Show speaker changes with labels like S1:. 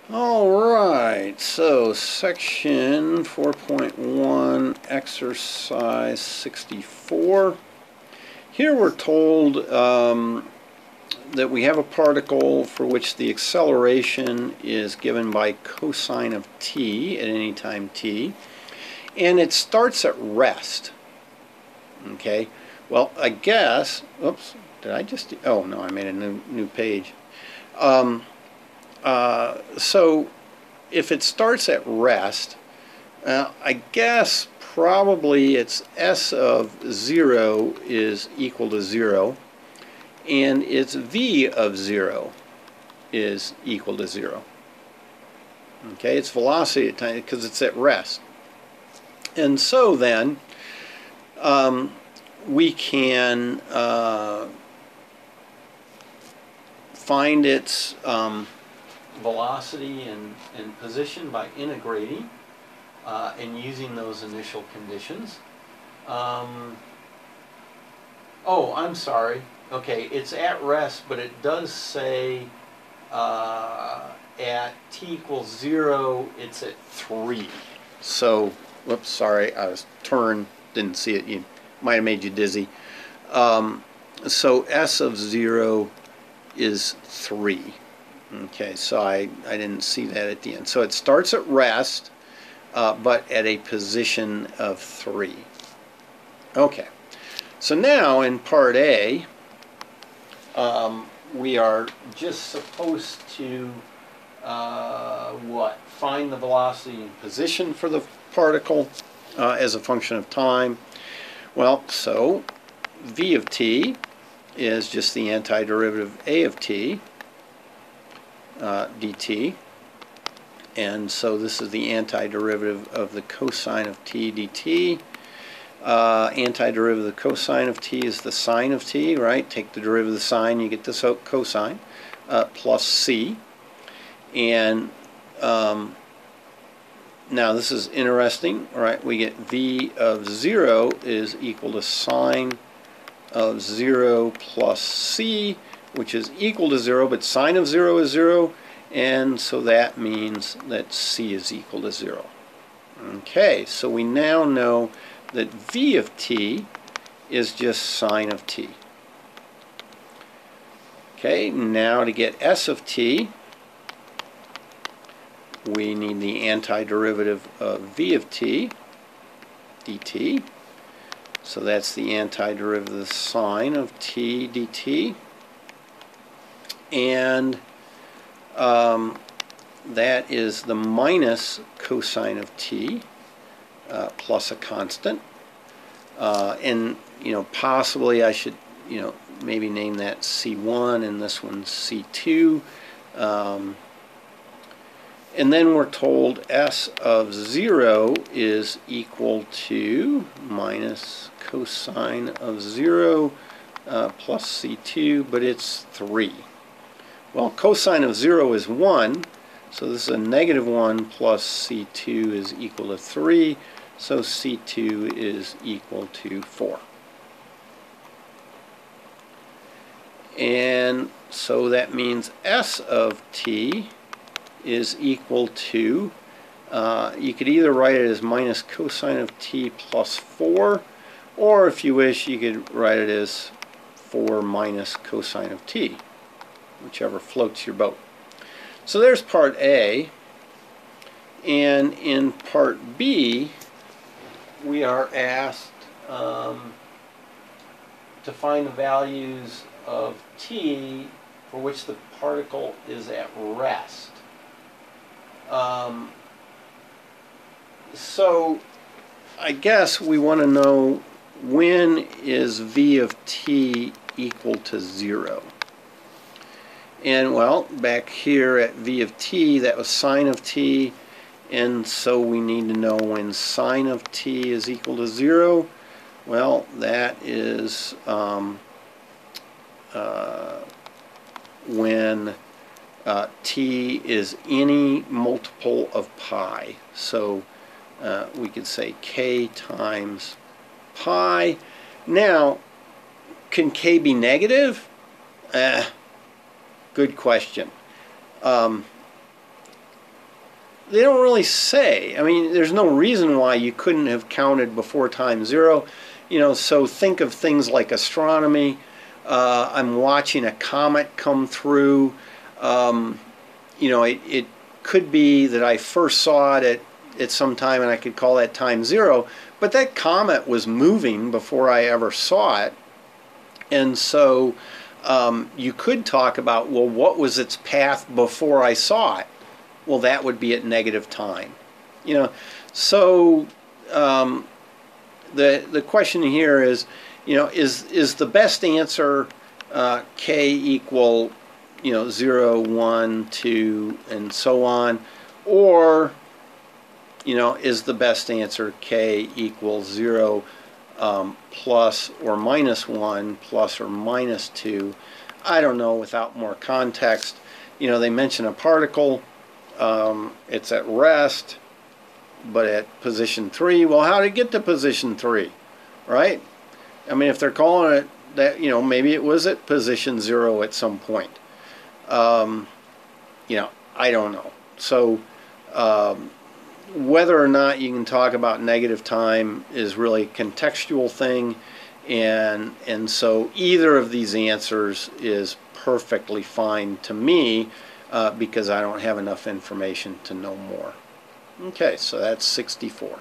S1: Alright, so section 4.1, exercise 64. Here we're told that we have a particle for which the acceleration is given by cosine of t at any time t, and it starts at rest. Okay, well, I guess, oops, did I just, oh no, I made a new page. So if it starts at rest, I guess probably its s of 0 is equal to 0, and its v of 0 is equal to 0. Okay, its velocity at time, because it's at rest. And so then we can find its velocity and position by integrating and using those initial conditions. Oh, I'm sorry. Okay, it's at rest, but it does say at t equals 0, it's at 3. So, whoops, sorry, I was turned, didn't see it. You might have made you dizzy. So s of 0 is 3. Okay, so I didn't see that at the end. So it starts at rest, but at a position of 3. Okay, so now in part A, we are just supposed to, find the velocity and position for the particle as a function of time. Well, so v of t is just the antiderivative a of t, dt, and so this is the antiderivative of the cosine of t dt. Antiderivative of the cosine of t is the sine of t, right? Take the derivative of the sine, you get this cosine, plus c. And now this is interesting, right? We get v of 0 is equal to sine of 0 plus c, which is equal to 0, but sine of 0 is 0, and so that means that c is equal to 0. Okay, so we now know that v of t is just sine of t. Okay, now to get s of t, we need the antiderivative of v of t, dt. So that's the antiderivative of the sine of t dt. And that is the minus cosine of t plus a constant. And, possibly I should, maybe name that C1 and this one C2. And then we're told s of 0 is equal to minus cosine of 0 plus C2, but it's 3. Well, cosine of 0 is 1, so this is a negative 1 plus C2 is equal to 3, so C2 is equal to 4. And so that means s of t is equal to, you could either write it as minus cosine of t plus 4, or if you wish, you could write it as 4 minus cosine of t, whichever floats your boat. So there's part A, and in part B, we are asked to find the values of t for which the particle is at rest. So I guess we want to know, when is v of t equal to 0? And well, back here at v of t, that was sine of t, and so we need to know when sine of t is equal to 0. Well, that is when t is any multiple of pi. So we could say k times pi. Now, can k be negative? Good question. they don't really say. I mean, there's no reason why you couldn't have counted before time zero. You know, so think of things like astronomy. I'm watching a comet come through. You know, it could be that I first saw it at some time and I could call that time zero, but that comet was moving before I ever saw it. And so you could talk about, well, what was its path before I saw it? Well, that would be at negative time. You know, so the question here is, you know, is the best answer k equal, you know, 0, 1, 2, and so on, or, you know, is the best answer k equals 0 plus or minus 1 plus or minus 2? I don't know without more context. You know, they mention a particle. It's at rest, but at position 3. Well, how did it get to position 3, right? I mean, if they're calling it that, you know, maybe it was at position 0 at some point. You know, I don't know. So whether or not you can talk about negative time is really a contextual thing, and so either of these answers is perfectly fine to me because I don't have enough information to know more. Okay, so that's 64.